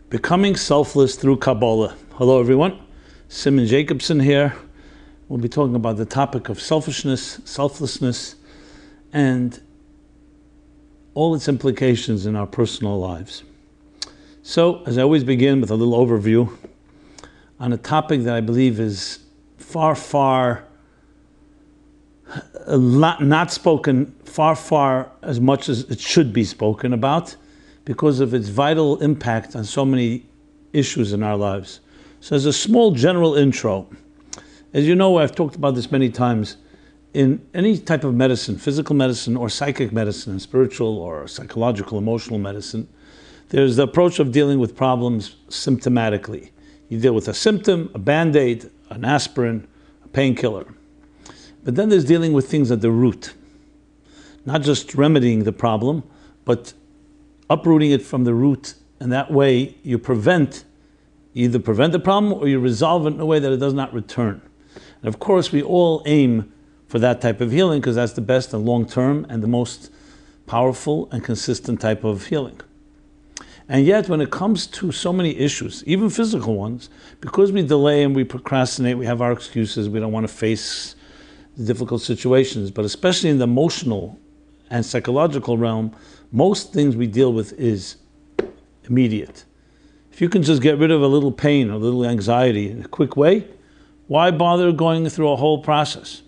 Becoming selfless through Kabbalah. Hello everyone, Rabbi Jacobson here. We'll be talking about the topic of selfishness, selflessness, and all its implications in our personal lives. So, as I always begin with a little overview on a topic that I believe is far not spoken, far as much as it should be spoken about, because of its vital impact on so many issues in our lives. So as a small general intro, as you know, I've talked about this many times, in any type of medicine, physical medicine or psychic medicine, spiritual or psychological, emotional medicine, there's the approach of dealing with problems symptomatically. You deal with a symptom, a band-aid, an aspirin, a painkiller. But then there's dealing with things at the root, not just remedying the problem, but uprooting it from the root, and that way you either prevent the problem or you resolve it in a way that it does not return. And of course we all aim for that type of healing because that's the best and long-term and the most powerful and consistent type of healing. And yet when it comes to so many issues, even physical ones, because we delay and we procrastinate, we have our excuses, we don't want to face the difficult situations, but especially in the emotional and psychological realm, most things we deal with is immediate. If you can just get rid of a little pain, a little anxiety in a quick way, why bother going through a whole process?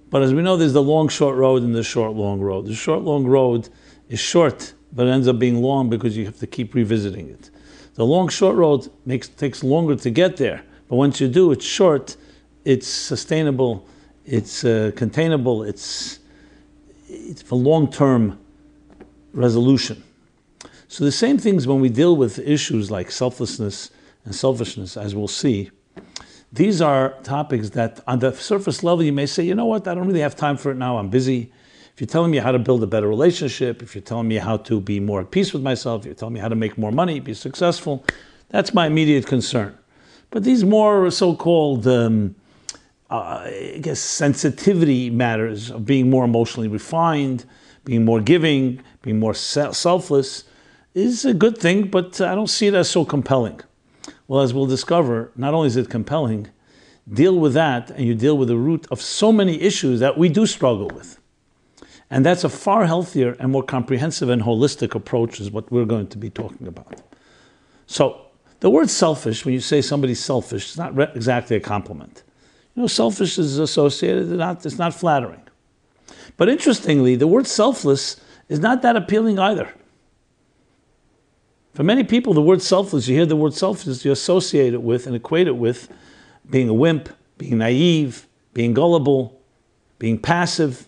But as we know, there's the long, short road and the short, long road. The short, long road is short, but it ends up being long because you have to keep revisiting it. The long, short road takes longer to get there, but once you do, it's short, it's sustainable, it's containable, it's for long-term resolution. So the same things when we deal with issues like selflessness and selfishness, as we'll see, these are topics that on the surface level you may say, you know what, I don't really have time for it now, I'm busy. If you're telling me how to build a better relationship, if you're telling me how to be more at peace with myself, if you're telling me how to make more money, be successful, that's my immediate concern. But these more so-called sensitivity matters of being more emotionally refined, being more giving, being more selfless is a good thing, but I don't see it as so compelling. Well, as we'll discover, not only is it compelling, deal with that and you deal with the root of so many issues that we do struggle with. And that's a far healthier and more comprehensive and holistic approach is what we're going to be talking about. So the word selfish, when you say somebody's selfish, it's not exactly a compliment. You know, selfish is associated, it's not flattering. But interestingly, the word selfless is not that appealing either. For many people, the word selfless, you hear the word selfless, you associate it with and equate it with being a wimp, being naive, being gullible, being passive,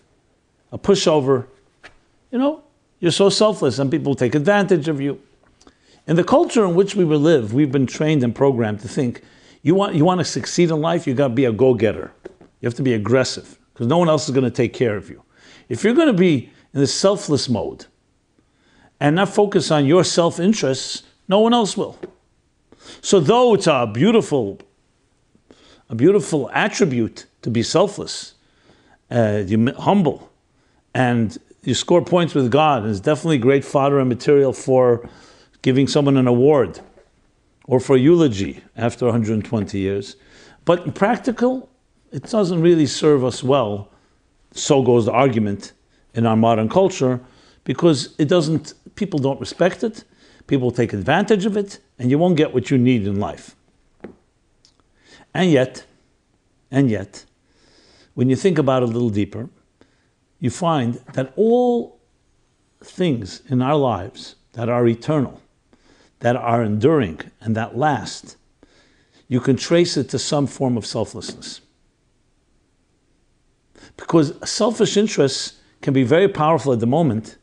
a pushover. You know, you're so selfless and people take advantage of you. In the culture in which we live, we've been trained and programmed to think, you want to succeed in life, you got to be a go-getter. You have to be aggressive because no one else is going to take care of you. If you're going to be in the selfless mode and not focus on your self-interests, no one else will. So though it's a beautiful attribute to be selfless, you're humble, and you score points with God, and it's definitely great fodder and material for giving someone an award or for eulogy after 120 years. But in practical, it doesn't really serve us well, so goes the argument in our modern culture, because people don't respect it, people take advantage of it, and you won't get what you need in life. And yet, when you think about it a little deeper, you find that all things in our lives that are eternal, that are enduring, and that last, you can trace it to some form of selflessness. Because selfish interests can be very powerful at the moment,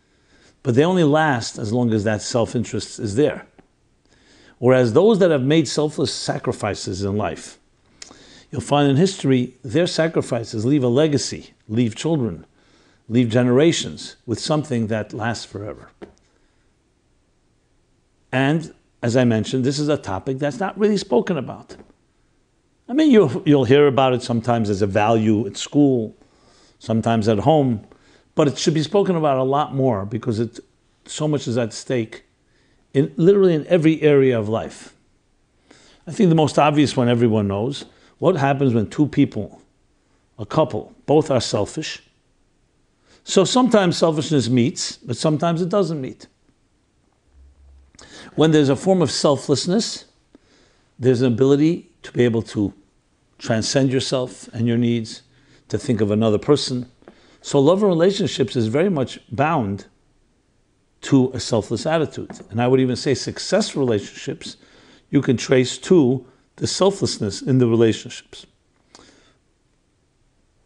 but they only last as long as that self-interest is there. Whereas those that have made selfless sacrifices in life, you'll find in history, their sacrifices leave a legacy, leave children, leave generations with something that lasts forever. And as I mentioned, this is a topic that's not really spoken about. I mean, you'll hear about it sometimes as a value at school, sometimes at home, but it should be spoken about a lot more because so much is at stake literally in every area of life. I think the most obvious one everyone knows, what happens when two people, a couple, both are selfish. So sometimes selfishness meets, but sometimes it doesn't meet. When there's a form of selflessness, there's an ability to be able to transcend yourself and your needs, to think of another person. So love and relationships is very much bound to a selfless attitude. And I would even say successful relationships you can trace to the selflessness in the relationships.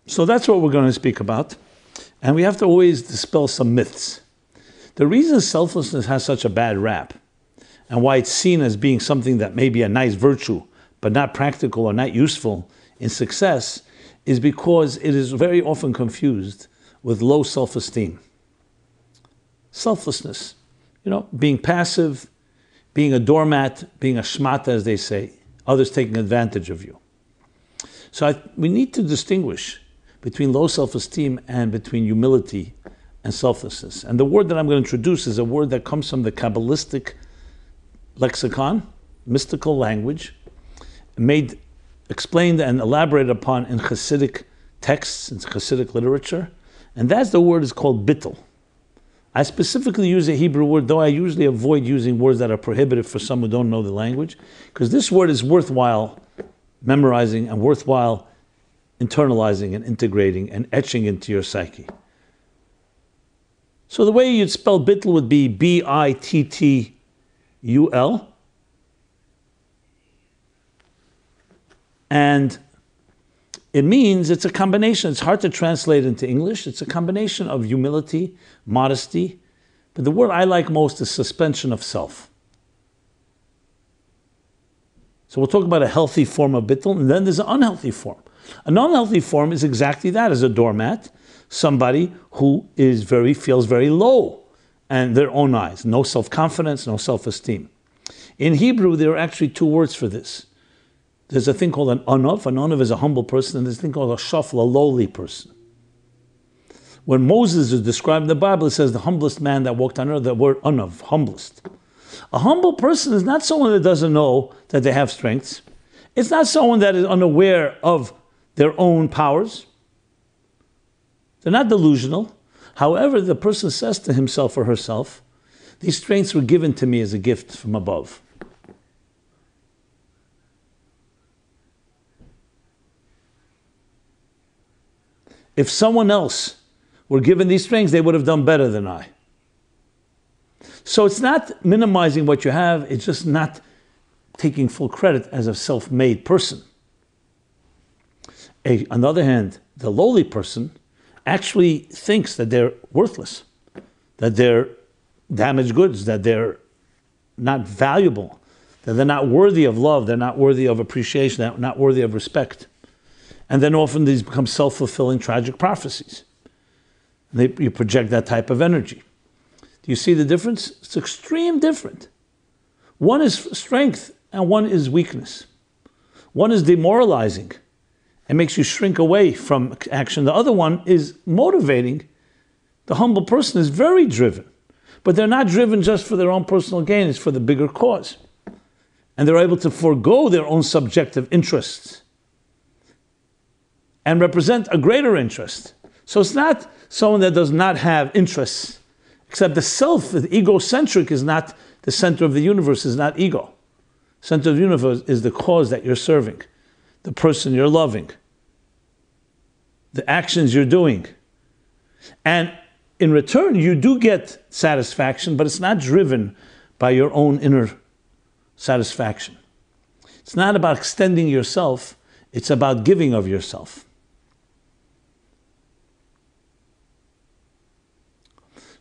So that's what we're going to speak about. And we have to always dispel some myths. The reason selflessness has such a bad rap, and why it's seen as being something that may be a nice virtue, but not practical or not useful in success, is because it is very often confused with low self-esteem. Selflessness, being passive, being a doormat, being a shmata, as they say, others taking advantage of you. So we need to distinguish between low self-esteem and between humility and selflessness. And the word that I'm going to introduce is a word that comes from the Kabbalistic lexicon, mystical language, explained and elaborated upon in Hasidic texts, in Hasidic literature, and that's the word is called bittul. I specifically use a Hebrew word, though I usually avoid using words that are prohibited for some who don't know the language, because this word is worthwhile memorizing and worthwhile internalizing and integrating and etching into your psyche. So the way you'd spell bittul would be B-I-T-T-U-L. And it means it's a combination. It's hard to translate into English. It's a combination of humility, modesty. But the word I like most is suspension of self. So we'll talk about a healthy form of bittul, and then there's an unhealthy form. An unhealthy form is exactly that, as a doormat, somebody who feels very low in their own eyes. No self-confidence, no self-esteem. In Hebrew, there are actually two words for this. There's a thing called an anav. An anav is a humble person, and there's a thing called a shafl, a lowly person. When Moses is described in the Bible, it says the humblest man that walked on earth, the word anav, humblest. A humble person is not someone that doesn't know that they have strengths. It's not someone that is unaware of their own powers. They're not delusional. However, the person says to himself or herself, these strengths were given to me as a gift from above. If someone else were given these strengths, they would have done better than I. So it's not minimizing what you have, it's just not taking full credit as a self-made person. On the other hand, the lowly person actually thinks that they're worthless, that they're damaged goods, that they're not valuable, that they're not worthy of love, they're not worthy of appreciation, they're not worthy of respect. And then often these become self-fulfilling tragic prophecies. You project that type of energy. Do you see the difference? It's extreme different. One is strength and one is weakness. One is demoralizing and makes you shrink away from action. The other one is motivating. The humble person is very driven, but they're not driven just for their own personal gain, it's for the bigger cause. And they're able to forego their own subjective interests and represent a greater interest. So it's not someone that does not have interests, except the self, the egocentric, is not the center of the universe, is not ego. Center of the universe is the cause that you're serving, the person you're loving, the actions you're doing. And in return, you do get satisfaction, but it's not driven by your own inner satisfaction. It's not about extending yourself, it's about giving of yourself.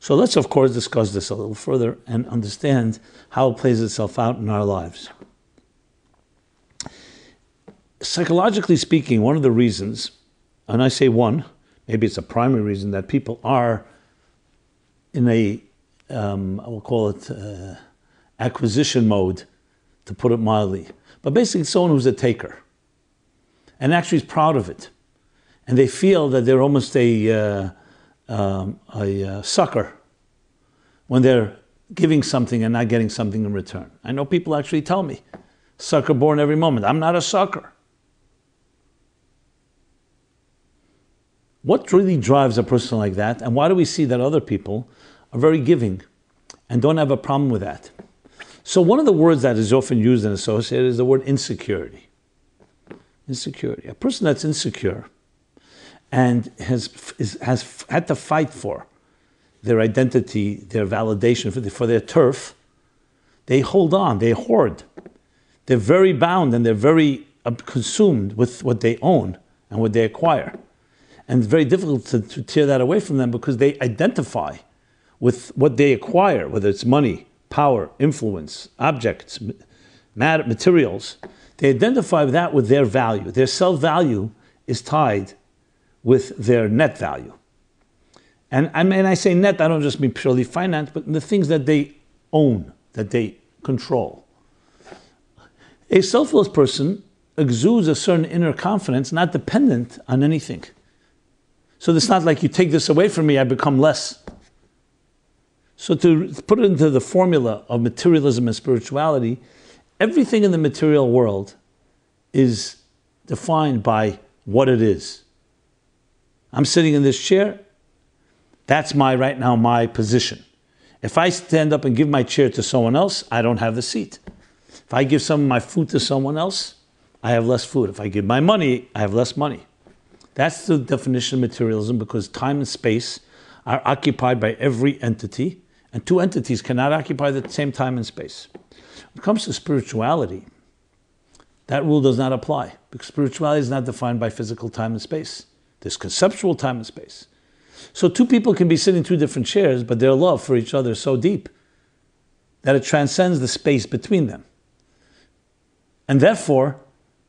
So let's, of course, discuss this a little further and understand how it plays itself out in our lives. Psychologically speaking, one of the reasons, and I say one, maybe it's a primary reason, that people are in a, we'll call it acquisition mode, to put it mildly. But basically someone who's a taker and actually is proud of it. And they feel that they're almost a sucker when they're giving something and not getting something in return. I know people actually tell me, sucker born every moment. I'm not a sucker. What really drives a person like that? And why do we see that other people are very giving and don't have a problem with that? So one of the words that is often used and associated is the word insecurity. Insecurity. A person that's insecure and has had to fight for their identity, their validation, for their turf, they hold on, they hoard. They're very bound and they're very consumed with what they own and what they acquire. And it's very difficult to tear that away from them because they identify with what they acquire, whether it's money, power, influence, objects, materials. They identify that with their value. Their self-value is tied with their net value. And I say net, I don't just mean purely finance, but the things that they own, that they control. A selfless person exudes a certain inner confidence, not dependent on anything. So it's not like you take this away from me, I become less. So to put it into the formula of materialism and spirituality, everything in the material world is defined by what it is. I'm sitting in this chair, that's right now my position. If I stand up and give my chair to someone else, I don't have the seat. If I give some of my food to someone else, I have less food. If I give my money, I have less money. That's the definition of materialism, because time and space are occupied by every entity, and two entities cannot occupy the same time and space. When it comes to spirituality, that rule does not apply, because spirituality is not defined by physical time and space. There's conceptual time and space. So two people can be sitting in two different chairs, but their love for each other is so deep that it transcends the space between them. And therefore,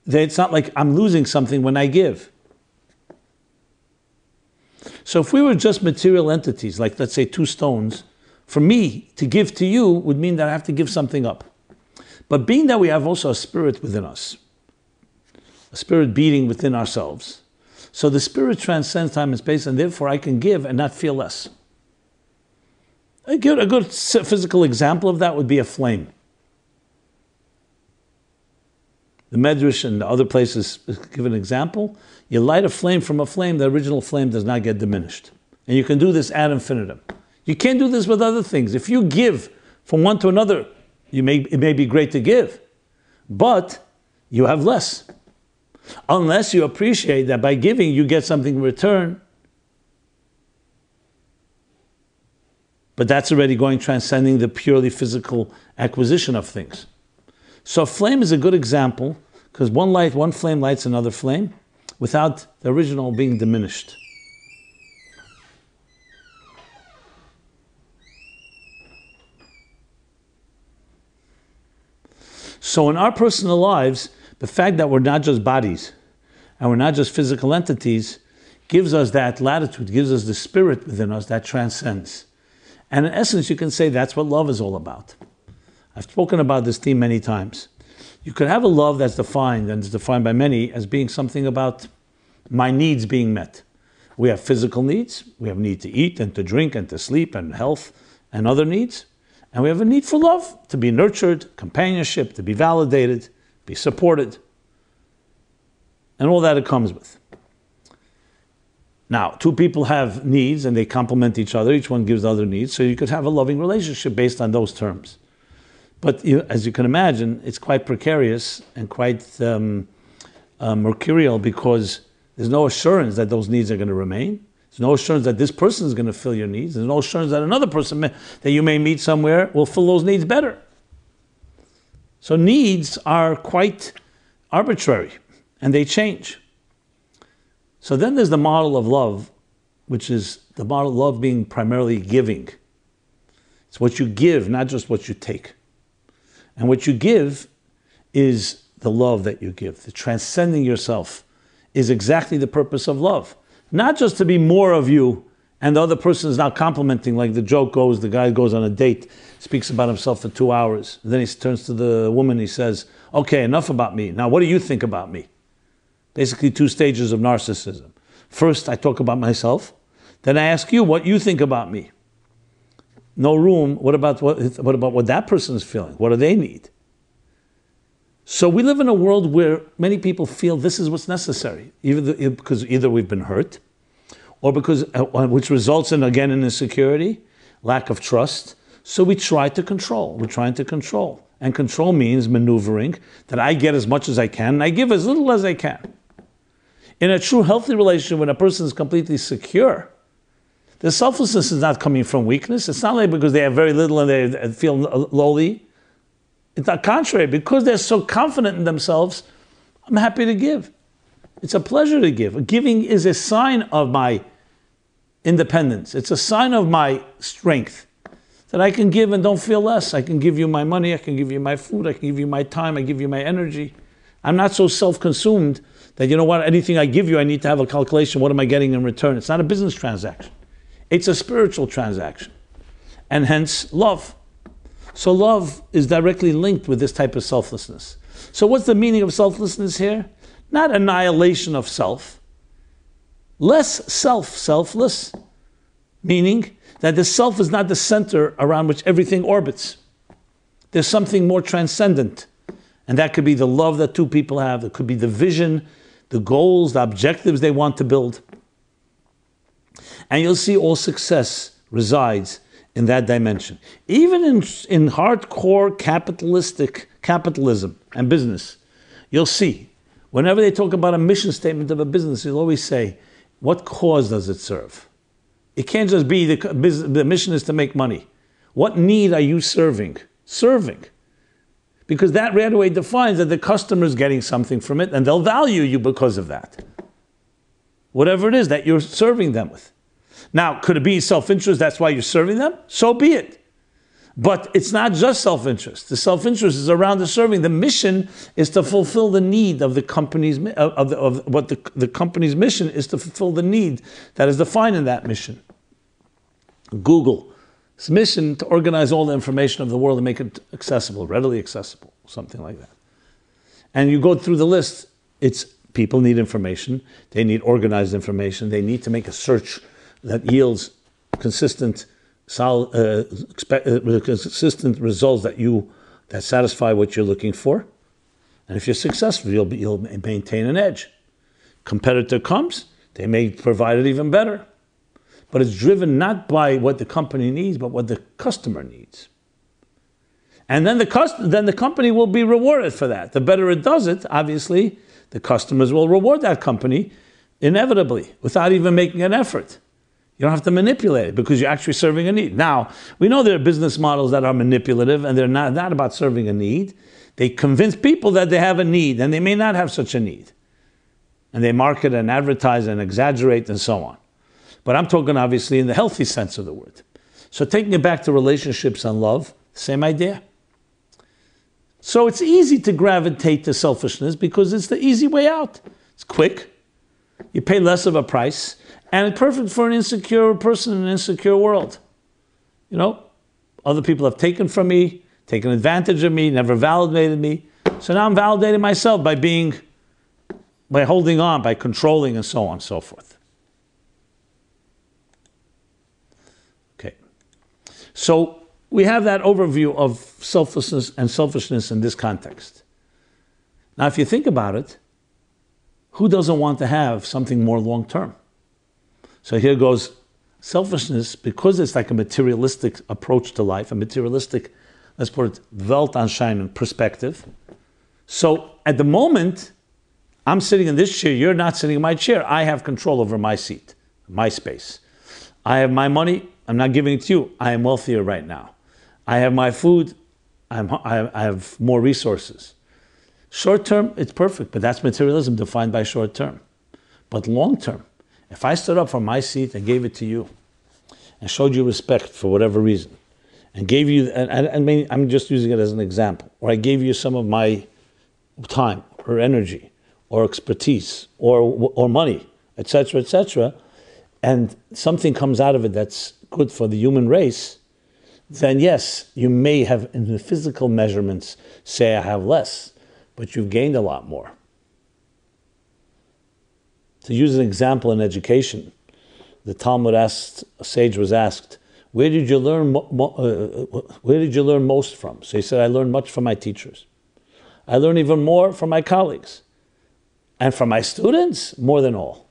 it's not like I'm losing something when I give. So if we were just material entities, like let's say two stones, for me to give to you would mean that I have to give something up. But being that we have also a spirit within us, a spirit beating within ourselves, so the spirit transcends time and space, and therefore I can give and not feel less. A good physical example of that would be a flame. The Medrash and the other places give an example. You light a flame from a flame, the original flame does not get diminished. And you can do this ad infinitum. You can't do this with other things. If you give from one to another, it may be great to give, but you have less. Unless you appreciate that by giving you get something in return. But that's already transcending the purely physical acquisition of things. So a flame is a good example, because one flame lights another flame without the original being diminished. So in our personal lives, the fact that we're not just bodies and we're not just physical entities gives us that latitude, gives us the spirit within us that transcends. And in essence, you can say that's what love is all about. I've spoken about this theme many times. You could have a love that's defined, and it's defined by many, as being something about my needs being met. We have physical needs, we have need to eat and to drink and to sleep and health and other needs. And we have a need for love, to be nurtured, companionship, to be validated, be supported, and all that it comes with. Now, two people have needs and they complement each other, each one gives the other needs, so you could have a loving relationship based on those terms. But as you can imagine, it's quite precarious and quite mercurial, because there's no assurance that those needs are going to remain. There's no assurance that this person is going to fill your needs. There's no assurance that another person that you may meet somewhere will fill those needs better. So needs are quite arbitrary, and they change. So then there's the model of love, which is the model of love being primarily giving. It's what you give, not just what you take. And what you give is the love that you give. The transcending yourself is exactly the purpose of love. Not just to be more of you, and the other person is now complimenting, like the joke goes, the guy goes on a date, speaks about himself for 2 hours. And then he turns to the woman, he says, okay, enough about me. Now what do you think about me? Basically 2 stages of narcissism. First, I talk about myself. Then I ask you what you think about me. no room. What about what that person is feeling? What do they need? So we live in a world where many people feel this is what's necessary, because either we've been hurt, or because which results in, again, in insecurity, lack of trust. So we try to control. We're trying to control. And control means maneuvering, that I get as much as I can, and I give as little as I can. In a true healthy relationship, when a person is completely secure, the selflessness is not coming from weakness. It's not like because they have very little and they feel lowly. It's the contrary. Because they're so confident in themselves, I'm happy to give. It's a pleasure to give. Giving is a sign of my independence. It's a sign of my strength. That I can give and don't feel less. I can give you my money, I can give you my food, I can give you my time, I give you my energy. I'm not so self-consumed that, you know what, anything I give you, I need to have a calculation. What am I getting in return? It's not a business transaction. It's a spiritual transaction. And hence, love. So love is directly linked with this type of selflessness. So what's the meaning of selflessness here? Not annihilation of self. Less selfless, meaning that the self is not the center around which everything orbits. There's something more transcendent. And that could be the love that two people have. It could be the vision, the goals, the objectives they want to build. And you'll see all success resides in that dimension. Even in hardcore capitalism and business, you'll see, whenever they talk about a mission statement of a business, they'll always say, what cause does it serve? It can't just be the mission is to make money. What need are you serving? Serving. Because that right away defines that the customer is getting something from it and they'll value you because of that. Whatever it is that you're serving them with. Now, could it be self-interest, that's why you're serving them? So be it. But it's not just self-interest. The self-interest is around the serving. The mission is to fulfill the need of the company's, the company's mission is to fulfill the need that is defined in that mission. Google's mission to organize all the information of the world and make it accessible, readily accessible, something like that. And you go through the list, it's people need information, they need organized information, they need to make a search that yields consistent consistent results that satisfy what you're looking for. And if you're successful, you'll maintain an edge. Competitor comes, they may provide it even better. But it's driven not by what the company needs, but what the customer needs. And then the company will be rewarded for that. The better it does it, obviously, the customers will reward that company inevitably, without even making an effort. You don't have to manipulate it because you're actually serving a need. Now, we know there are business models that are manipulative and they're not about serving a need. They convince people that they have a need and they may not have such a need. And they market and advertise and exaggerate and so on. But I'm talking obviously in the healthy sense of the word. So taking it back to relationships and love, same idea. So it's easy to gravitate to selfishness because it's the easy way out. It's quick. You pay less of a price. And it's perfect for an insecure person in an insecure world. You know, other people have taken from me, taken advantage of me, never validated me. So now I'm validating myself by holding on, by controlling, and so on and so forth. Okay. So we have that overview of selflessness and selfishness in this context. Now, if you think about it, who doesn't want to have something more long-term? So here goes selfishness, because it's like a materialistic approach to life, a materialistic, let's put it, Weltanschauung perspective. So at the moment, I'm sitting in this chair, you're not sitting in my chair. I have control over my seat, my space. I have my money, I'm not giving it to you. I am wealthier right now. I have my food, I have more resources. Short term, it's perfect, but that's materialism defined by short term. But long term, if I stood up from my seat and gave it to you and showed you respect for whatever reason and gave you, I'm just using it as an example, or I gave you some of my time or energy or expertise or money, etc., and something comes out of it that's good for the human race, then yes, you may have in the physical measurements say I have less, but you've gained a lot more. To use an example in education, the Talmud asked, a sage was asked, Where did you learn? Where did you learn most from? So he said, I learned much from my teachers. I learned even more from my colleagues, and from my students more than all.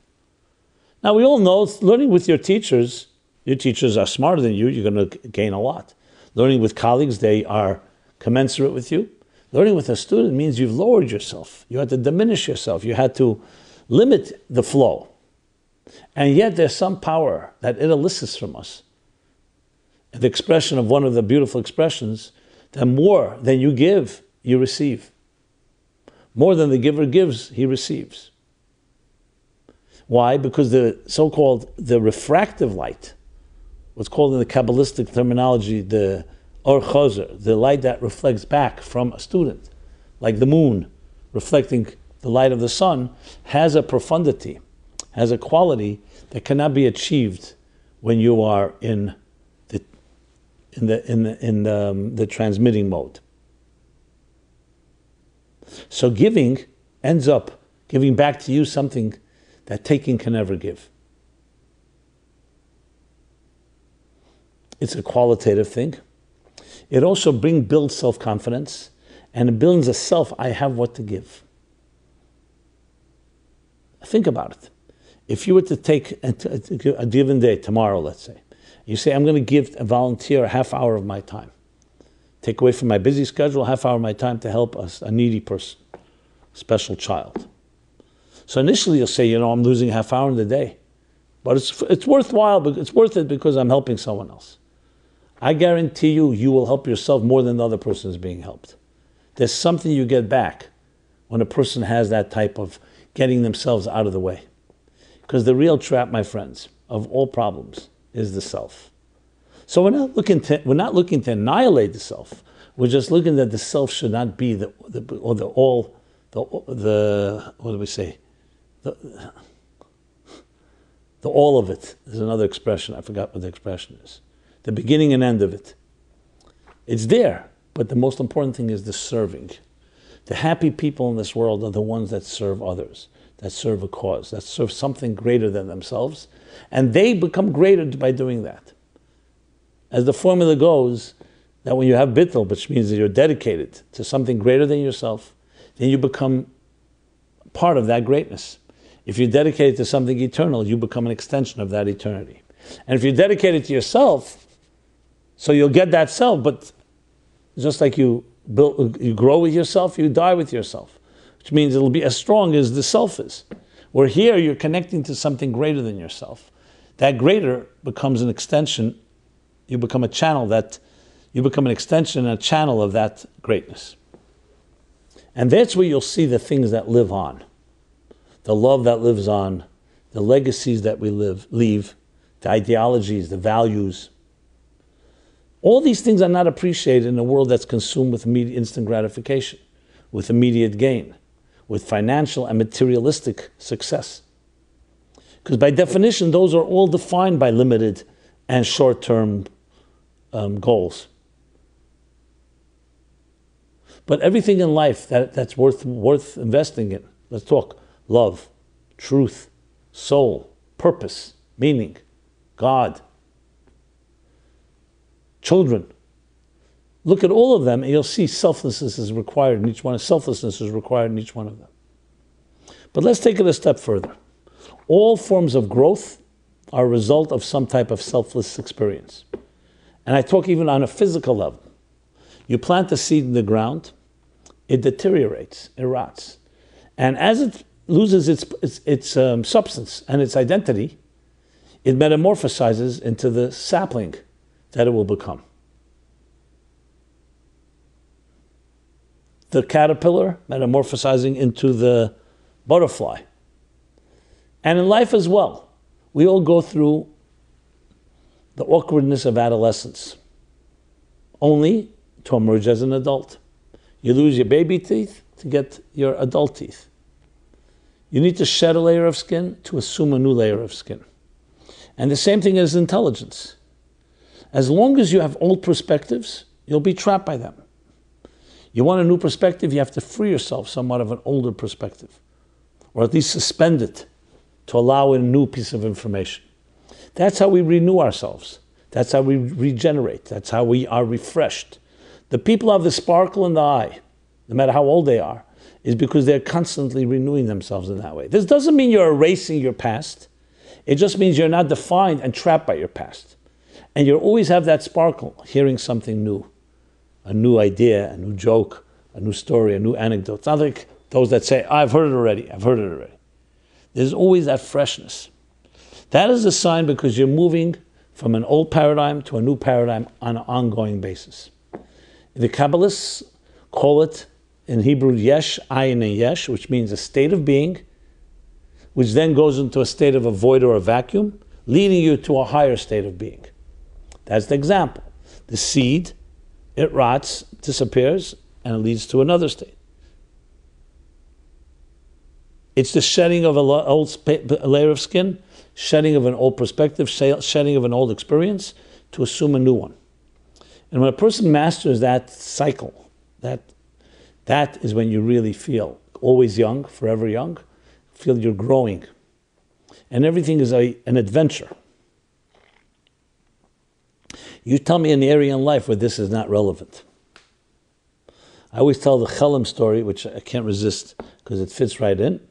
Now we all know learning with your teachers are smarter than you. You're going to gain a lot. Learning with colleagues, they are commensurate with you. Learning with a student means you've lowered yourself. You had to diminish yourself. You had to limit the flow. And yet there's some power that it elicits from us. The expression of one of the beautiful expressions, that more than you give, you receive. More than the giver gives, he receives. Why? Because the so-called the refractive light, what's called in the Kabbalistic terminology, the or chozer, the light that reflects back from a student, like the moon reflecting the light of the sun, has a profundity, has a quality that cannot be achieved when you are in the transmitting mode. So giving ends up giving back to you something that taking can never give. It's a qualitative thing. It also builds self-confidence, and it builds a self, I have what to give. Think about it. If you were to take a given day, tomorrow let's say, you say, I'm going to volunteer a half hour of my time. Take away from my busy schedule, a half hour of my time to help a needy person, special child. So initially you'll say, I'm losing a half hour in the day. But it's worthwhile, but it's worth it because I'm helping someone else. I guarantee you will help yourself more than the other person is being helped. There's something you get back when a person has that type of getting themselves out of the way. Because the real trap, my friends, of all problems is the self. So we're not looking to annihilate the self. We're just looking that the self should not be the all of it. There's another expression, I forgot what the expression is. The beginning and end of it. It's there, but the most important thing is the serving. The happy people in this world are the ones that serve others, that serve a cause, that serve something greater than themselves, and they become greater by doing that. As the formula goes, that when you have bittul, which means that you're dedicated to something greater than yourself, then you become part of that greatness. If you're dedicated to something eternal, you become an extension of that eternity. And if you're dedicated to yourself, so you'll get that self, but just like you grow with yourself, you die with yourself, which means it'll be as strong as the self is. Where here you're connecting to something greater than yourself. That greater becomes an extension. You become an extension and a channel of that greatness. And that's where you'll see the things that live on. The love that lives on, the legacies that we leave, the ideologies, the values. All these things are not appreciated in a world that's consumed with instant gratification, with immediate gain, with financial and materialistic success. Because by definition, those are all defined by limited and short-term goals. But everything in life that's worth investing in, let's talk love, truth, soul, purpose, meaning, God, children. Look at all of them and you'll see selflessness is required in each one. Selflessness is required in each one of them. But let's take it a step further. All forms of growth are a result of some type of selfless experience. And I talk even on a physical level. You plant a seed in the ground, it deteriorates, it rots. And as it loses its substance and its identity, it metamorphosizes into the sapling that it will become. The caterpillar metamorphosizing into the butterfly. And in life as well, we all go through the awkwardness of adolescence, only to emerge as an adult. You lose your baby teeth to get your adult teeth. You need to shed a layer of skin to assume a new layer of skin. And the same thing is intelligence. As long as you have old perspectives, you'll be trapped by them. You want a new perspective, you have to free yourself somewhat of an older perspective, or at least suspend it to allow in a new piece of information. That's how we renew ourselves. That's how we regenerate. That's how we are refreshed. The people who have the sparkle in the eye, no matter how old they are, is because they're constantly renewing themselves in that way. This doesn't mean you're erasing your past. It just means you're not defined and trapped by your past. And you always have that sparkle, hearing something new, a new idea, a new joke, a new story, a new anecdote. It's not like those that say, I've heard it already. There's always that freshness. That is a sign because you're moving from an old paradigm to a new paradigm on an ongoing basis. The Kabbalists call it in Hebrew yesh, ayin and yesh, which means a state of being, which then goes into a state of a void or a vacuum, leading you to a higher state of being. That's the example. The seed, it rots, disappears, and it leads to another state. It's the shedding of an old layer of skin, shedding of an old perspective, shedding of an old experience to assume a new one. And when a person masters that cycle, that is when you really feel always young, forever young, feel you're growing. And everything is an adventure. You tell me an area in life where this is not relevant. I always tell the Helen story, which I can't resist because it fits right in.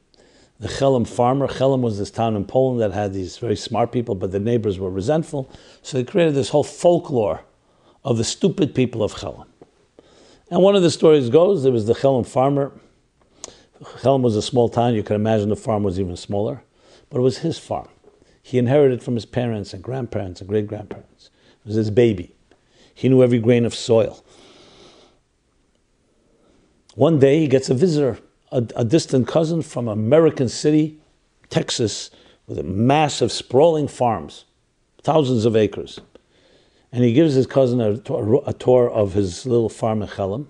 The Helen Farmer. Helen was this town in Poland that had these very smart people, but the neighbors were resentful. So they created this whole folklore of the stupid people of Helen. And one of the stories goes, there was the Helen Farmer. Helen was a small town. You can imagine the farm was even smaller. But it was his farm. He inherited from his parents and grandparents and great-grandparents. It was his baby. He knew every grain of soil. One day he gets a visitor, a distant cousin from American City, Texas, with massive sprawling farms, thousands of acres. And he gives his cousin a tour of his little farm in Chelm.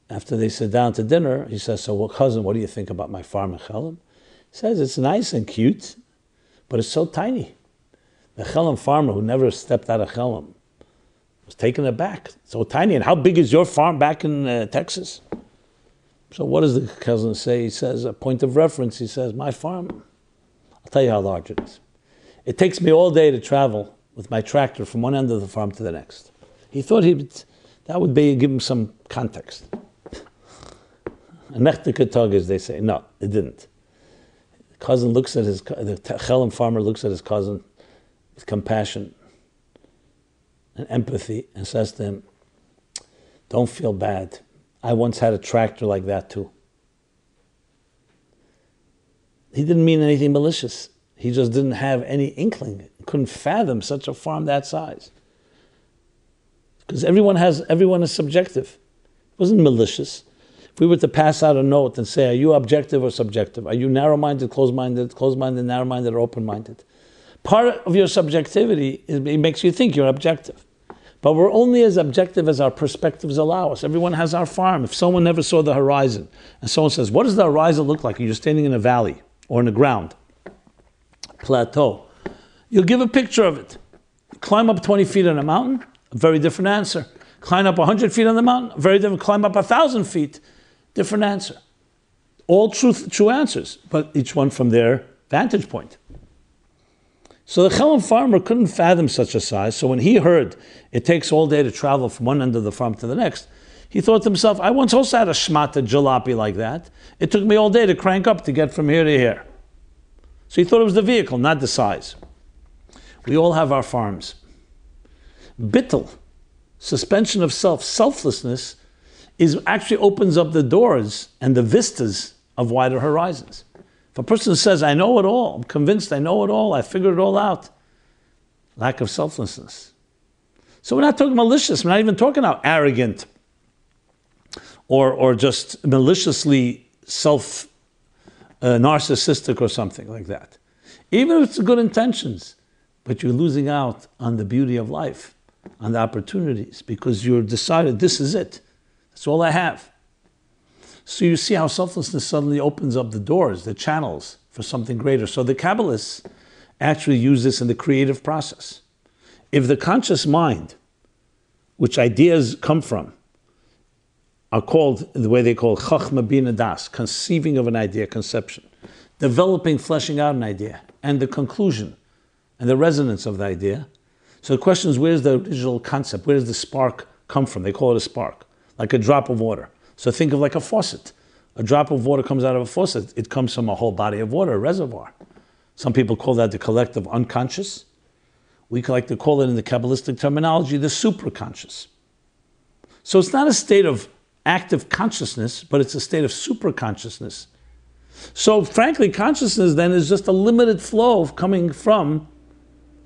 After they sit down to dinner, he says, so, well, cousin, what do you think about my farm in Chelm? He says, it's nice and cute, but it's so tiny. The Helen farmer who never stepped out of Chelm was taken aback. So tiny. And how big is your farm back in Texas? So what does the cousin say? He says, a point of reference, he says, my farm, I'll tell you how large it is. It takes me all day to travel with my tractor from one end of the farm to the next. He thought that would give him some context. A nechtike tug, as they say. No, it didn't. The Helen farmer looks at his cousin with compassion and empathy and says to him, don't feel bad. I once had a tractor like that too. He didn't mean anything malicious. He just didn't have any inkling. Couldn't fathom such a farm that size. Because everyone is subjective. It wasn't malicious. If we were to pass out a note and say, are you objective or subjective? Are you narrow-minded, closed-minded, narrow-minded, or open-minded? Part of your subjectivity it makes you think you're objective. But we're only as objective as our perspectives allow us. Everyone has our farm. If someone never saw the horizon, and someone says, what does the horizon look like? You're standing in a valley or in the ground, plateau. You'll give a picture of it. Climb up 20 feet on a mountain, a very different answer. Climb up 100 feet on the mountain, very different. Climb up 1,000 feet, different answer. All true answers, but each one from their vantage point. So the Helen farmer couldn't fathom such a size, so when he heard it takes all day to travel from one end of the farm to the next, he thought to himself, I once also had a shmata jalopy like that. It took me all day to crank up to get from here to here. So he thought it was the vehicle, not the size. We all have our farms. Bittul, suspension of self, selflessness, actually opens up the doors and the vistas of wider horizons. If a person says, I know it all, I'm convinced I know it all, I figured it all out, lack of selflessness. So we're not talking malicious, we're not even talking about arrogant or just maliciously narcissistic or something like that. Even if it's good intentions, but you're losing out on the beauty of life, on the opportunities, because you're decided this is it. That's all I have. So you see how selflessness suddenly opens up the doors, the channels for something greater. So the Kabbalists actually use this in the creative process. If the conscious mind, which ideas come from, are called the way they call chachma bina das, conceiving of an idea, conception, developing, fleshing out an idea, and the conclusion and the resonance of the idea, So the question is, where's the original concept? Where does the spark come from? They call it a spark, like a drop of water. So think of like a faucet. A drop of water comes out of a faucet. It comes from a whole body of water, a reservoir. Some people call that the collective unconscious. We like to call it in the Kabbalistic terminology, the superconscious. So it's not a state of active consciousness, but it's a state of superconsciousness. So frankly, consciousness then is just a limited flow coming from,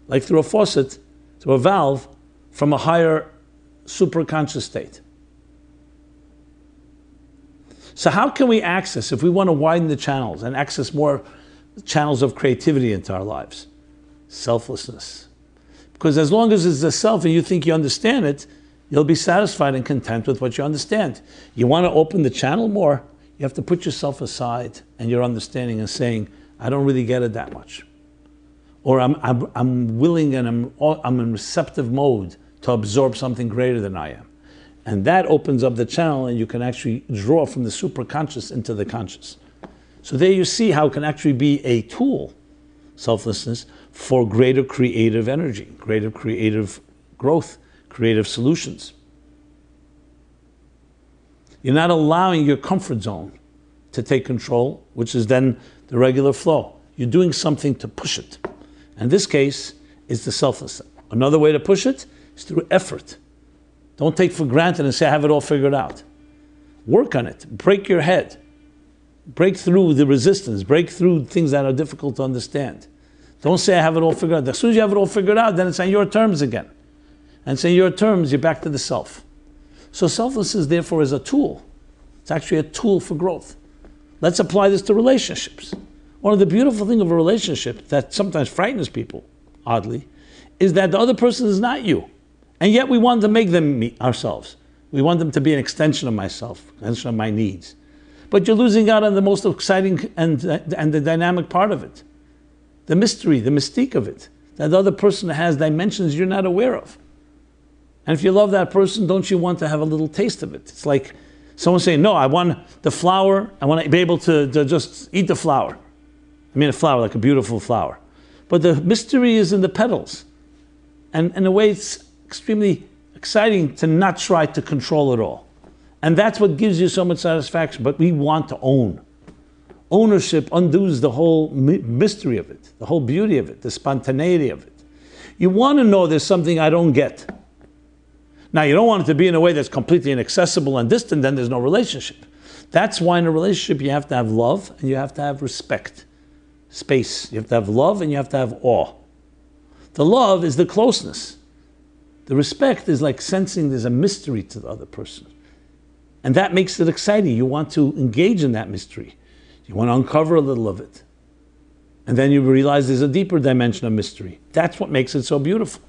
like through a faucet, through a valve, from a higher superconscious state. So how can we access, if we want to widen the channels and access more channels of creativity into our lives? Selflessness. Because as long as it's the self and you think you understand it, you'll be satisfied and content with what you understand. You want to open the channel more, you have to put yourself aside and your understanding and saying, I don't really get it that much. Or I'm willing and I'm in receptive mode to absorb something greater than I am. And that opens up the channel and you can actually draw from the superconscious into the conscious. So there you see how it can actually be a tool, selflessness, for greater creative energy, greater creative growth, creative solutions. You're not allowing your comfort zone to take control, which is then the regular flow. You're doing something to push it. In this case, it's the selfless. Another way to push it is through effort. Don't take for granted and say, I have it all figured out. Work on it. Break your head. Break through the resistance. Break through things that are difficult to understand. Don't say, I have it all figured out. As soon as you have it all figured out, then it's on your terms again. And say your terms, you're back to the self. So selflessness, therefore, is a tool. It's actually a tool for growth. Let's apply this to relationships. One of the beautiful things of a relationship that sometimes frightens people, oddly, is that the other person is not you. And yet we want to make them ourselves. We want them to be an extension of myself, an extension of my needs. But you're losing out on the most exciting and the dynamic part of it. The mystery, the mystique of it. That the other person has dimensions you're not aware of. And if you love that person, don't you want to have a little taste of it? It's like someone saying, no, I want the flower, I want to be able to just eat the flower. I mean a flower, like a beautiful flower. But the mystery is in the petals. And in a way, it's extremely exciting to not try to control it all. And that's what gives you so much satisfaction. But we want to own. Ownership undoes the whole mystery of it, the whole beauty of it, the spontaneity of it. You want to know there's something I don't get. Now, you don't want it to be in a way that's completely inaccessible and distant, then there's no relationship. That's why in a relationship you have to have love and you have to have respect. Space. You have to have love and you have to have awe. The love is the closeness. The respect is like sensing there's a mystery to the other person. And that makes it exciting. You want to engage in that mystery. You want to uncover a little of it. And then you realize there's a deeper dimension of mystery. That's what makes it so beautiful.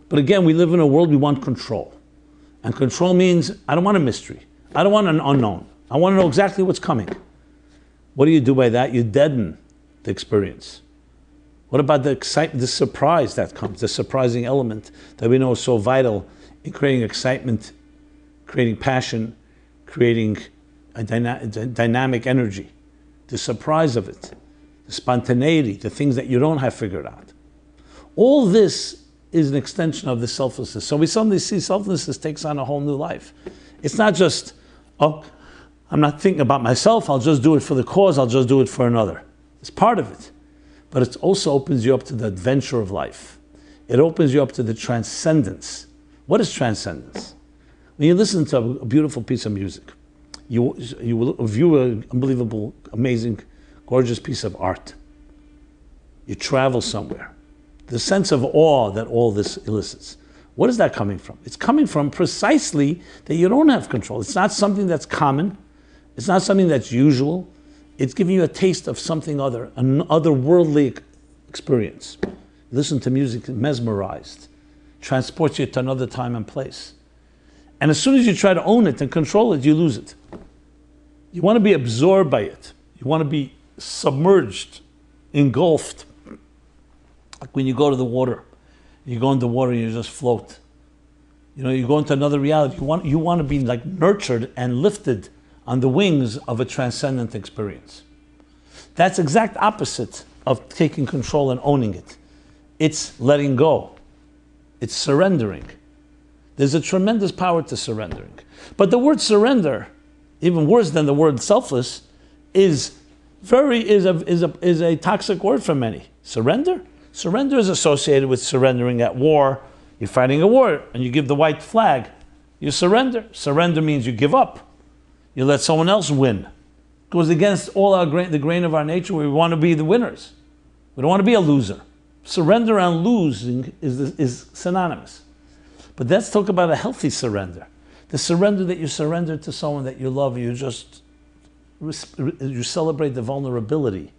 But again, we live in a world we want control. And control means, I don't want a mystery. I don't want an unknown. I want to know exactly what's coming. What do you do by that? You deaden the experience. What about the excitement, the surprise that comes, the surprising element that we know is so vital in creating excitement, creating passion, creating a dynamic energy. The surprise of it, the spontaneity, the things that you don't have figured out. All this is an extension of the selflessness. So we suddenly see selflessness takes on a whole new life. It's not just, oh, I'm not thinking about myself, I'll just do it for the cause, I'll just do it for another. It's part of it. But it also opens you up to the adventure of life. It opens you up to the transcendence. What is transcendence? When you listen to a beautiful piece of music, you will view an unbelievable, amazing, gorgeous piece of art. You travel somewhere. The sense of awe that all this elicits. What is that coming from? It's coming from precisely that you don't have control. It's not something that's common. It's not something that's usual. It's giving you a taste of something other, an otherworldly experience. Listen to music, mesmerized, transports you to another time and place. And as soon as you try to own it and control it, you lose it. You want to be absorbed by it. You want to be submerged, engulfed. Like when you go to the water, you go into the water and you just float. You know, you go into another reality. You want to be like nurtured and lifted on the wings of a transcendent experience. That's exact opposite of taking control and owning it. It's letting go. It's surrendering. There's a tremendous power to surrendering. But the word surrender, even worse than the word selfless, is a toxic word for many. Surrender? Surrender is associated with surrendering at war. You're fighting a war and you give the white flag. You surrender. Surrender means you give up. You let someone else win. It goes against all the grain of our nature where we want to be the winners. We don't want to be a loser. Surrender and losing is synonymous. But let's talk about a healthy surrender. The surrender that you surrender to someone that you love, you celebrate the vulnerability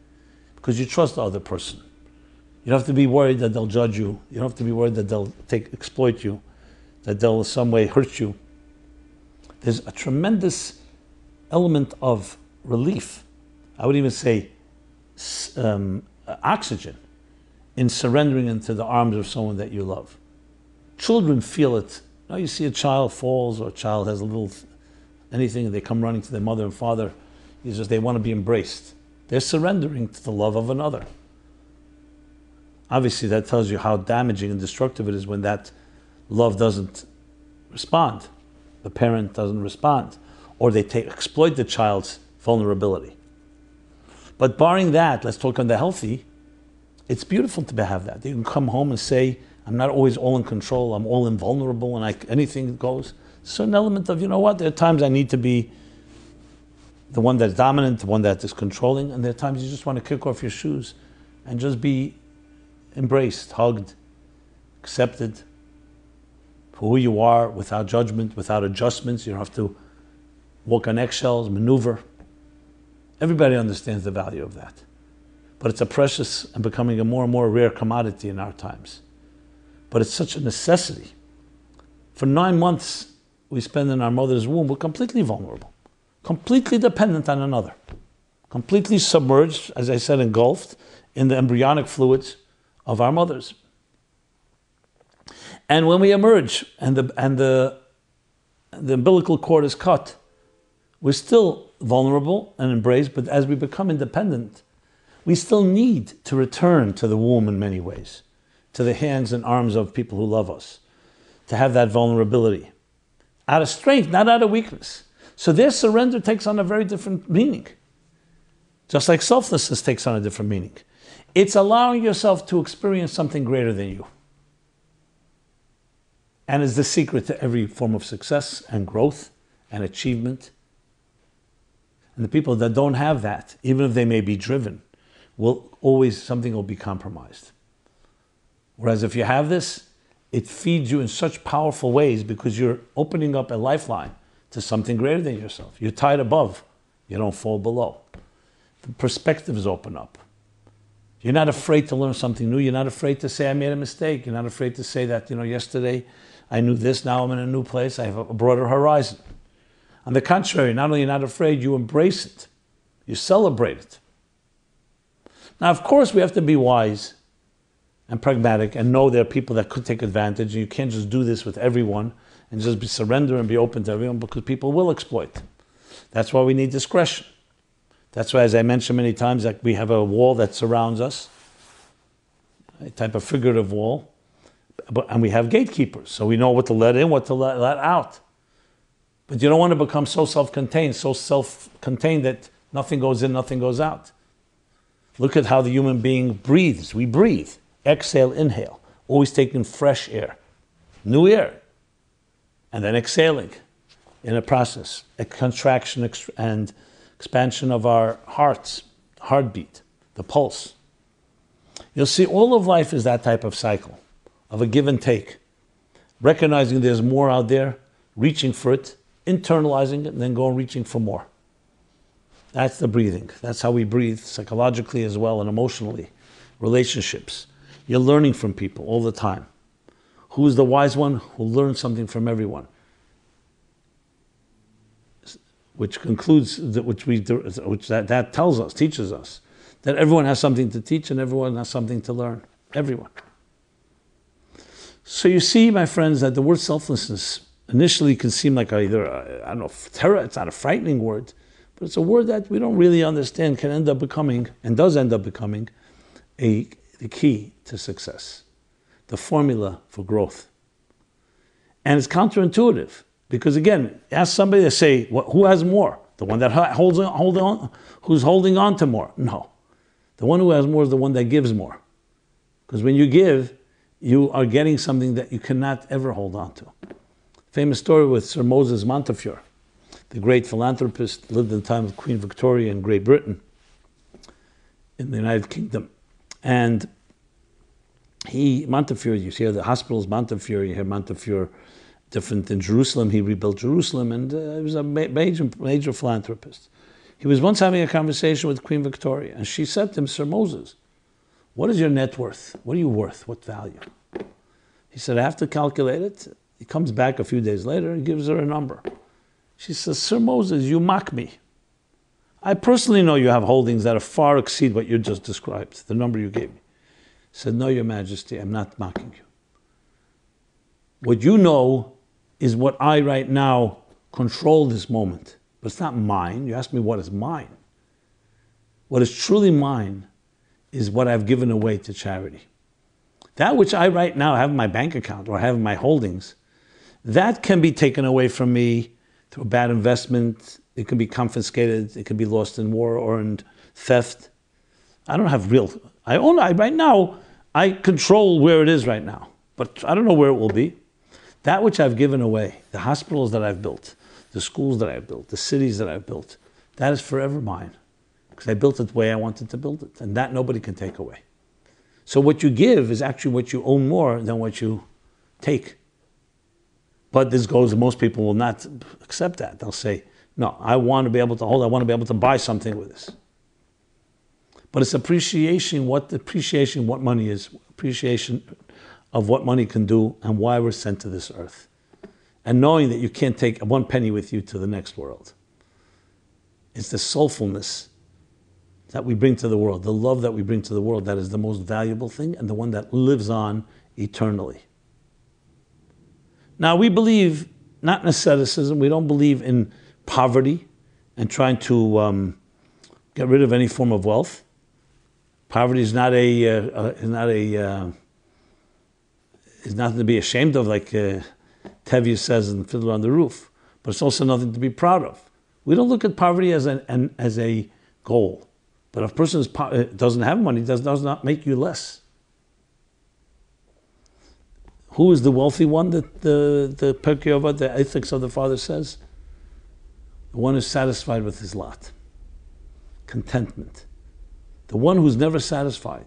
because you trust the other person. You don't have to be worried that they'll judge you. You don't have to be worried that they'll exploit you, that they'll in some way hurt you. There's a tremendous element of relief. I would even say oxygen in surrendering into the arms of someone that you love. Children feel it. You see a child falls or a child has a little anything and they come running to their mother and father. They want to be embraced. They're surrendering to the love of another. Obviously, that tells you how damaging and destructive it is when that love doesn't respond. The parent doesn't respond. Or they exploit the child's vulnerability. But barring that, let's talk on the healthy, it's beautiful to have that. You can come home and say, I'm not always all in control, I'm all invulnerable, and anything goes. A certain element of, there are times I need to be the one that's dominant, the one that is controlling, and there are times you just want to kick off your shoes and just be embraced, hugged, accepted for who you are, without judgment, without adjustments. You don't have to walk on eggshells, maneuver. Everybody understands the value of that. But it's a precious and becoming a more and more rare commodity in our times. But it's such a necessity. For 9 months we spend in our mother's womb, we're completely vulnerable, completely dependent on another, completely submerged, as I said, engulfed in the embryonic fluids of our mothers. And when we emerge and the umbilical cord is cut, we're still vulnerable and embraced, but as we become independent, we still need to return to the womb in many ways, to the hands and arms of people who love us, to have that vulnerability. Out of strength, not out of weakness. So their surrender takes on a very different meaning. Just like selflessness takes on a different meaning. It's allowing yourself to experience something greater than you. And is the secret to every form of success and growth and achievement. And the people that don't have that, even if they may be driven, something will be compromised. Whereas if you have this, it feeds you in such powerful ways because you're opening up a lifeline to something greater than yourself. You're tied above, you don't fall below. The perspectives open up. You're not afraid to learn something new. You're not afraid to say, I made a mistake. You're not afraid to say that, yesterday I knew this, now I'm in a new place, I have a broader horizon. On the contrary, not only are you not afraid, you embrace it. You celebrate it. Now, of course, we have to be wise and pragmatic and know there are people that could take advantage. You can't just do this with everyone and just surrender and be open to everyone because people will exploit. That's why we need discretion. That's why, as I mentioned many times, that we have a wall that surrounds us, a type of figurative wall, and we have gatekeepers, so we know what to let in, what to let out. But you don't want to become so self-contained that nothing goes in, nothing goes out. Look at how the human being breathes. We breathe. Exhale, inhale. Always taking fresh air. New air. And then exhaling in a process. A contraction and expansion of our hearts. Heartbeat. The pulse. You'll see all of life is that type of cycle. Of a give and take. Recognizing there's more out there. Reaching for it. Internalizing it. And then going reaching for more. That's the breathing. That's how we breathe psychologically as well and emotionally. Relationships. You're learning from people all the time. Who's the wise one? Who learns something from everyone. Which concludes, that tells us, teaches us, that everyone has something to teach and everyone has something to learn. Everyone. So you see, my friends, that the word selflessness initially can seem like terror. It's not a frightening word. But it's a word that we don't really understand can end up becoming, and does end up becoming, the key to success, the formula for growth, And it's counterintuitive. Because again, ask somebody to say, who has more? The one that who's holding on to more? No. The one who has more is the one that gives more. Because when you give, you are getting something that you cannot ever hold on to. Famous story with Sir Moses Montefiore, the great philanthropist, lived in the time of Queen Victoria in Great Britain, in the United Kingdom. And Montefiore, you hear the hospitals Montefiore, you hear Montefiore different in Jerusalem. He rebuilt Jerusalem, and he was a major philanthropist. He was once having a conversation with Queen Victoria, and she said to him, Sir Moses, what is your net worth? What are you worth? What value? He said, I have to calculate it. He comes back a few days later and gives her a number. She says, Sir Moses, you mock me. I personally know you have holdings that far exceed what you just described, the number you gave me. He said, no, Your Majesty, I'm not mocking you. What you know is what I right now control this moment. But it's not mine. You ask me what is mine. What is truly mine is what I've given away to charity. That which I right now have in my bank account or have in my holdings, that can be taken away from me through a bad investment. It can be confiscated. It can be lost in war or in theft. I don't have right now, I control where it is right now. But I don't know where it will be. That which I've given away, the hospitals that I've built, the schools that I've built, the cities that I've built, that is forever mine. Because I built it the way I wanted to build it. And that nobody can take away. So what you give is actually what you own more than what you take. But this goes, most people will not accept that. They'll say, no, I want to be able to hold, I want to be able to buy something with this. But it's appreciation what money is, appreciation of what money can do and why we're sent to this earth. And knowing that you can't take one penny with you to the next world. It's the soulfulness that we bring to the world, the love that we bring to the world, that is the most valuable thing and the one that lives on eternally. Now we believe not in asceticism, we don't believe in poverty and trying to get rid of any form of wealth. Poverty is not is nothing to be ashamed of, like Tevye says in Fiddler on the Roof, but it's also nothing to be proud of. We don't look at poverty as a goal. But if a person doesn't have money, does not make you less. Who is the wealthy one that the Pirkei Avot, the ethics of the Father says? The one who's satisfied with his lot. Contentment. The one who's never satisfied,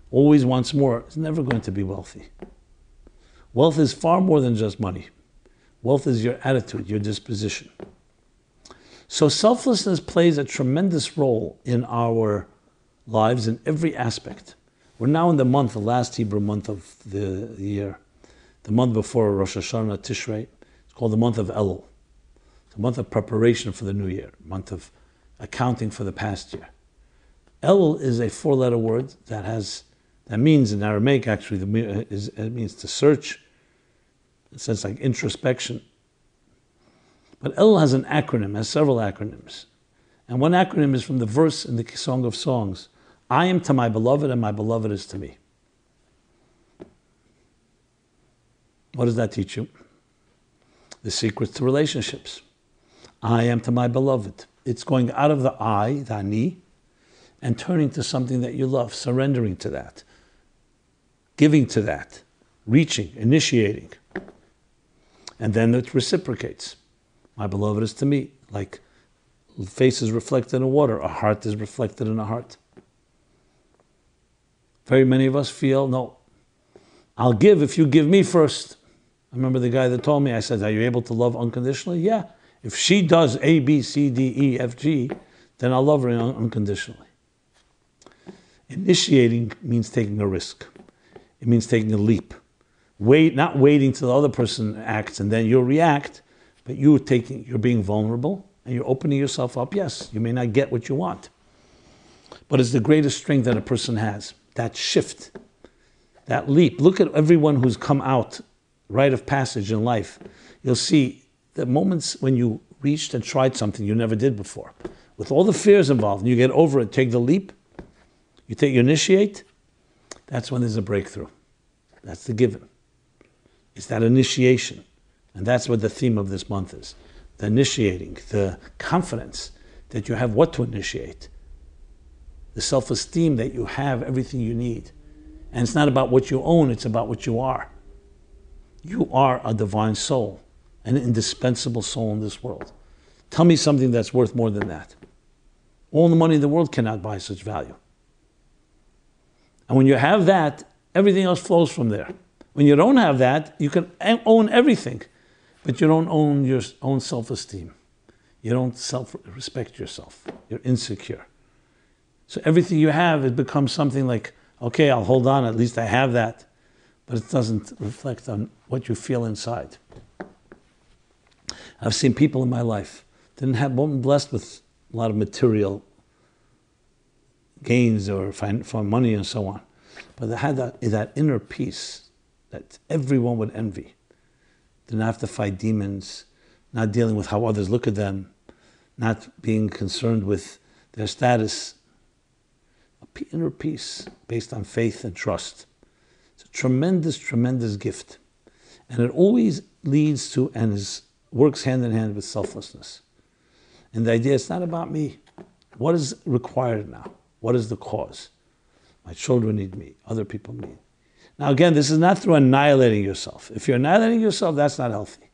always wants more, is never going to be wealthy. Wealth is far more than just money. Wealth is your attitude, your disposition. So selflessness plays a tremendous role in our lives in every aspect. We're now in the month, the last Hebrew month of the year, the month before Rosh Hashanah, Tishrei. It's called the month of Elul. It's a month of preparation for the new year, a month of accounting for the past year. Elul is a four-letter word that means in Aramaic actually, it means to search. It says like introspection. But Elul has an acronym, has several acronyms. And one acronym is from the verse in the Song of Songs. I am to my beloved and my beloved is to me. What does that teach you? The secret to relationships. I am to my beloved. It's going out of the I, the ani, and turning to something that you love, surrendering to that, giving to that, reaching, initiating. And then it reciprocates. My beloved is to me, like face is reflected in water, a heart is reflected in a heart. Very many of us feel, no, I'll give if you give me first. I remember the guy that told me, I said, are you able to love unconditionally? Yeah. If she does A, B, C, D, E, F, G, then I'll love her unconditionally. Initiating means taking a risk. It means taking a leap. Not waiting till the other person acts and then you'll react, but you're being vulnerable and you're opening yourself up. Yes, you may not get what you want, but it's the greatest strength that a person has. That shift, that leap. Look at everyone who's come out, rite of passage in life. You'll see the moments when you reached and tried something you never did before. With all the fears involved, and you get over it, take the leap, you initiate, that's when there's a breakthrough. That's the given. It's that initiation. And that's what the theme of this month is. The initiating, the confidence that you have what to initiate. The self-esteem that you have everything you need. And it's not about what you own, it's about what you are. You are a divine soul, an indispensable soul in this world. Tell me something that's worth more than that. All the money in the world cannot buy such value. And when you have that, everything else flows from there. When you don't have that, you can own everything, but you don't own your own self-esteem. You don't self-respect yourself. You're insecure. So everything you have, it becomes something like, okay, I'll hold on, at least I have that. But it doesn't reflect on what you feel inside. I've seen people in my life weren't blessed with a lot of material gains or for money and so on. But they had that inner peace that everyone would envy. Didn't have to fight demons, not dealing with how others look at them, not being concerned with their status. Inner peace based on faith and trust. It's a tremendous, tremendous gift. And it always leads to and works hand in hand with selflessness. And the idea, it's not about me. What is required now? What is the cause? My children need me. Other people need me. Now again, this is not through annihilating yourself. If you're annihilating yourself, that's not healthy.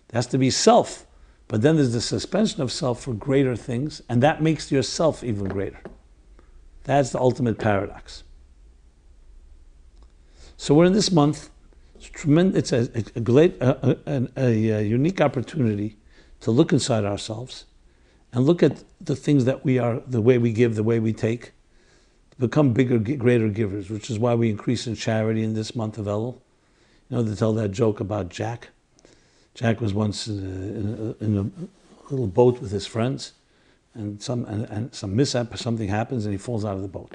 There has to be self. But then there's the suspension of self for greater things, and that makes yourself even greater. That's the ultimate paradox. So we're in this month. It's tremendous. It's a unique opportunity to look inside ourselves and look at the things that we are, the way we give, the way we take, to become bigger, greater givers, which is why we increase in charity in this month of Elul. You know, they tell that joke about Jack. Jack was once in a little boat with his friends, and some mishap or something happens, and he falls out of the boat.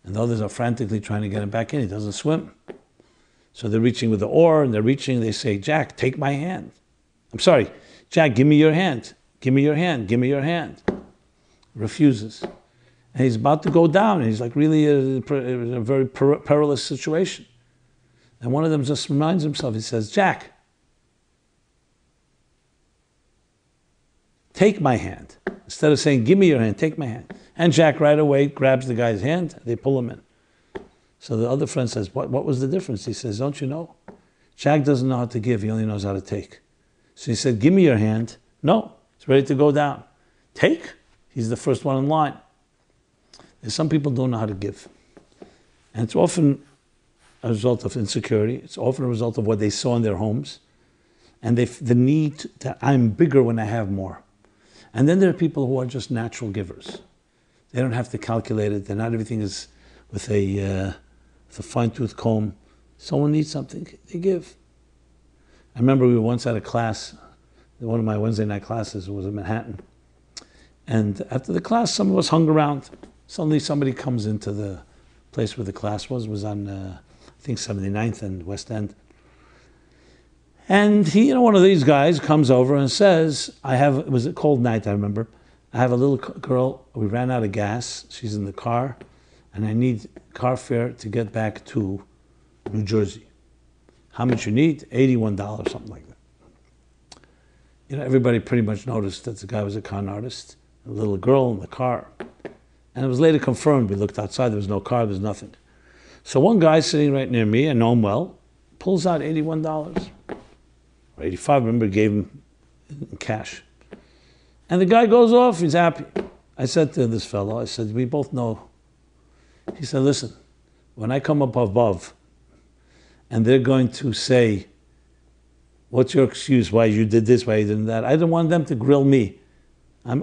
And the others are frantically trying to get him back in. He doesn't swim. So they're reaching with the oar, and they say, Jack, take my hand. I'm sorry, Jack, give me your hand. Give me your hand. Give me your hand. Refuses. And he's about to go down, and he's like really in a very perilous situation. And one of them just reminds himself, he says, Jack, take my hand. Instead of saying, give me your hand, take my hand. And Jack right away grabs the guy's hand, they pull him in. So the other friend says, what was the difference? He says, don't you know? Jack doesn't know how to give, he only knows how to take. So he said, give me your hand. No, it's ready to go down. Take? He's the first one in line. There's some people don't know how to give. And it's often a result of insecurity. It's often a result of what they saw in their homes. And the need that I'm bigger when I have more. And then there are people who are just natural givers. They don't have to calculate it. They're not everything is with a fine-tooth comb. Someone needs something, they give. I remember we were once at a class, one of my Wednesday night classes was in Manhattan. And after the class, some of us hung around. Suddenly somebody comes into the place where the class was on, I think, 79th and West End. And he, one of these guys comes over and says, it was a cold night, I remember. I have a little girl, we ran out of gas, she's in the car, and I need car fare to get back to New Jersey. How much you need? $81, something like that. Everybody pretty much noticed that the guy was a con artist, a little girl in the car. And it was later confirmed, we looked outside, there was no car, there was nothing. So one guy sitting right near me, I know him well, pulls out $81. Or 85, remember, gave him in cash. And the guy goes off, he's happy. I said to this fellow, I said, we both know. He said, listen, when I come up above, and they're going to say, what's your excuse, why you did this, why you did that? I didn't want them to grill me. I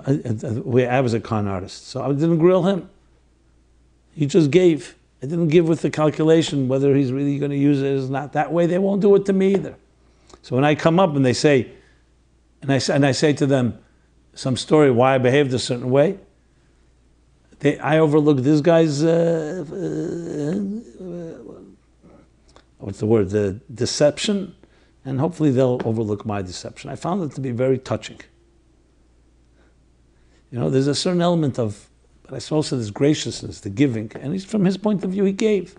was a con artist, so I didn't grill him. He just gave. I didn't give with the calculation whether he's really going to use it or not. That way they won't do it to me either. So when I come up and they say, and I say to them some story why I behaved a certain way, I overlook this guy's the deception, and hopefully they'll overlook my deception. I found it to be very touching. There's a certain element of, but I suppose this graciousness, the giving, and from his point of view, he gave.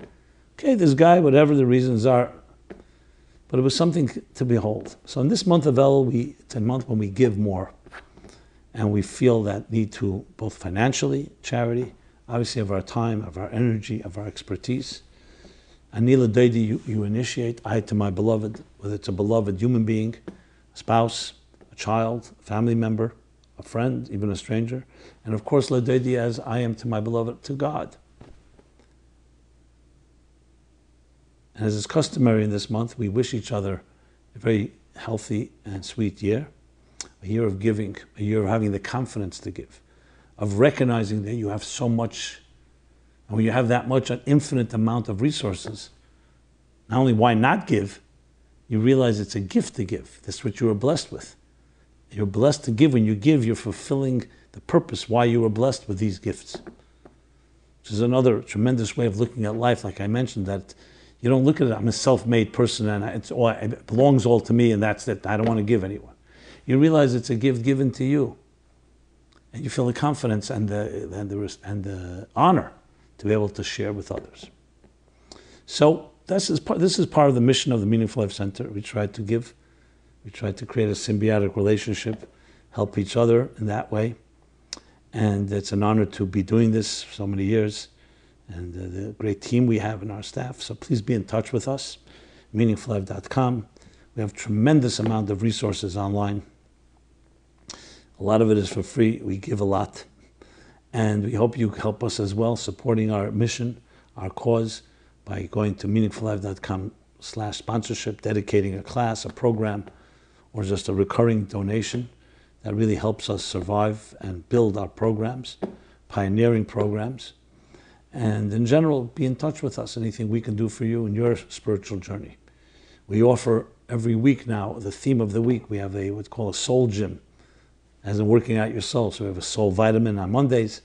Okay, this guy, whatever the reasons are, but it was something to behold. So in this month of El, it's a month when we give more, and we feel that need to, both financially, charity, obviously of our time, of our energy, of our expertise. Anila Deidi, you initiate, I to my beloved, whether it's a beloved human being, a spouse, a child, a family member, a friend, even a stranger. And of course, La Deidi as I am to my beloved, to God. And as is customary in this month, we wish each other a very healthy and sweet year, a year of giving, a year of having the confidence to give, of recognizing that you have so much. And when you have that much, an infinite amount of resources, not only why not give, you realize it's a gift to give. That's what you were blessed with. You're blessed to give. When you give, you're fulfilling the purpose why you were blessed with these gifts. Which is another tremendous way of looking at life, like I mentioned, that you don't look at it, I'm a self-made person and it belongs all to me and that's it, I don't want to give anyone. You realize it's a gift given to you. And you feel the confidence and the honor to be able to share with others. So this is part of the mission of the Meaningful Life Center. We try to give, we try to create a symbiotic relationship, help each other in that way. And it's an honor to be doing this for so many years, and the great team we have in our staff. So please be in touch with us, meaningfullife.com. We have a tremendous amount of resources online. A lot of it is for free. We give a lot. And we hope you help us as well, supporting our mission, our cause, by going to meaningfullife.com/sponsorship, dedicating a class, a program, or just a recurring donation. That really helps us survive and build our programs, pioneering programs. And in general, be in touch with us, anything we can do for you in your spiritual journey. We offer every week now, the theme of the week, we have what's called a soul gym, as in working out your soul. So we have a soul vitamin on Mondays,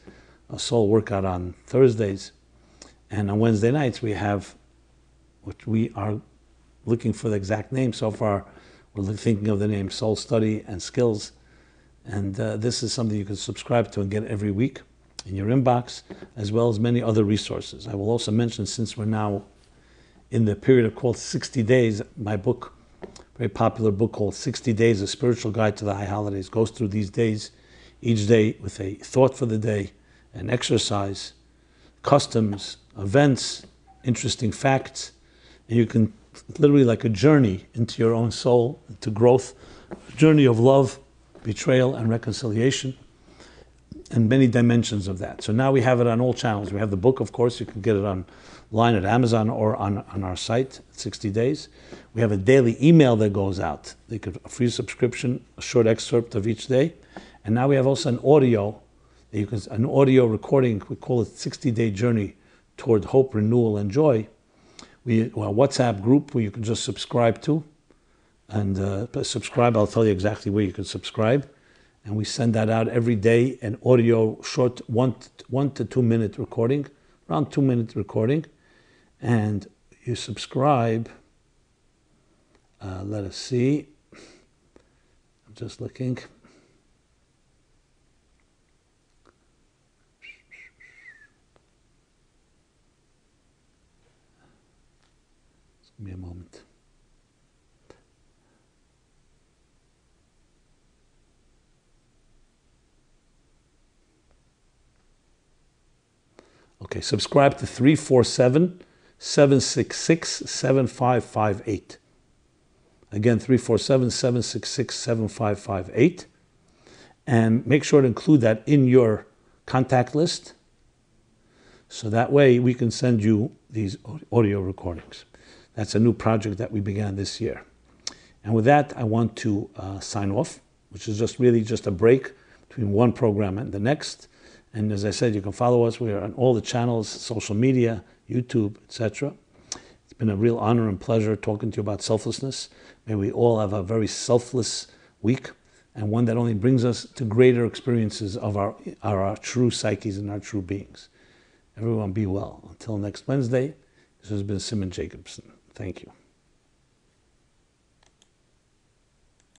a soul workout on Thursdays, and on Wednesday nights we have, which we are looking for the exact name. So far, we're thinking of the name Soul Study and Skills. And this is something you can subscribe to and get every week in your inbox, as well as many other resources. I will also mention, since we're now in the period called 60 Days, my book, very popular book called 60 Days, A Spiritual Guide to the High Holidays, goes through these days, each day with a thought for the day, an exercise, customs, events, interesting facts, and you can literally like a journey into your own soul, into growth, a journey of love, betrayal, and reconciliation, and many dimensions of that. So now we have it on all channels. We have the book, of course, you can get it online at Amazon or on our site, 60 Days. We have a daily email that goes out. They could a free subscription, a short excerpt of each day. And now we have also an audio, an audio recording, we call it 60-Day Journey Toward Hope, Renewal, and Joy. A WhatsApp group where you can just subscribe to. And subscribe, I'll tell you exactly where you can subscribe. And we send that out every day, an audio, short 1 to 2 minute recording, around 2 minute recording. And you subscribe, let us see, I'm just looking. Just give me a moment. Okay, subscribe to 347-766-7558. Again, 347-766-7558. And make sure to include that in your contact list, so that way we can send you these audio recordings. That's a new project that we began this year. And with that, I want to sign off, which is just a break between one program and the next. And as I said, you can follow us. We are on all the channels, social media, YouTube, etc. It's been a real honor and pleasure talking to you about selflessness. May we all have a very selfless week, and one that only brings us to greater experiences of our true psyches and our true beings. Everyone be well. Until next Wednesday, this has been Rabbi Jacobson. Thank you.